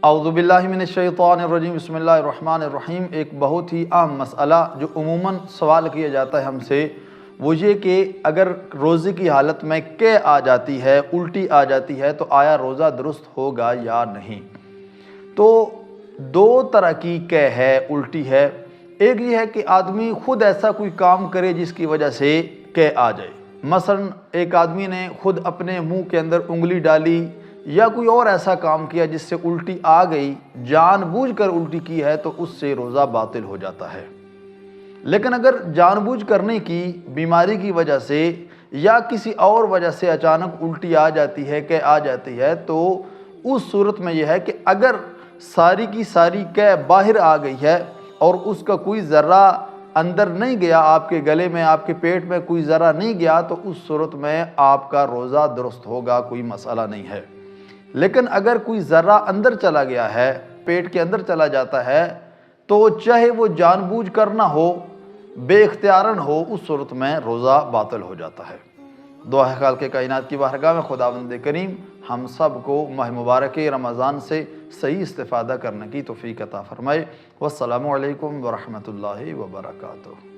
اعوذ باللہ من الشیطان الرجیم، بسم اللہ الرحمن الرحیم۔ ایک بہت ہی عام مسئلہ جو عموماً سوال کیا جاتا ہے ہم سے، وہ یہ کہ اگر روزے کی حالت میں قے آ جاتی ہے، الٹی آ جاتی ہے، تو آیا روزہ درست ہوگا یا نہیں؟ تو دو طرح کی قے ہے، الٹی ہے۔ ایک یہ ہے کہ آدمی خود ایسا کوئی کام کرے جس کی وجہ سے قے آ جائے۔ مثلا ایک آدمی نے خود اپنے منہ کے اندر انگلی ڈالی یا کوئی اور ایسا کام کیا جس سے الٹی آ گئی، جان بوجھ کر الٹی کی ہے، تو اس سے روزہ باطل ہو جاتا ہے۔ لیکن اگر جان بوجھ کرنے کی بیماری کی وجہ سے یا کسی اور وجہ سے اچانک الٹی آ جاتی ہے، قے آ جاتی ہے، تو اس صورت میں یہ ہے کہ اگر ساری کی ساری قے باہر آ گئی ہے اور اس کا کوئی ذرہ اندر نہیں گیا، آپ کے گلے میں، آپ کے پیٹ میں کوئی ذرہ نہیں گیا، تو اس صورت میں آپ کا روزہ درست ہوگا، کوئی مسئلہ نہیں ہے۔ لیکن اگر کوئی ذرہ اندر چلا گیا ہے، پیٹ کے اندر چلا جاتا ہے، تو چاہے وہ جان بوجھ کر نہ ہو، بے اختیارن ہو، اس صورت میں روزہ باطل ہو جاتا ہے۔ دعا ہے خالق کائنات کی بارگاہ میں خداوند کریم ہم سب کو ماہ مبارک رمضان سے صحیح استفادہ کرنے کی توفیق عطا فرمائے۔ والسلام علیکم ورحمۃ اللہ وبرکاتہ۔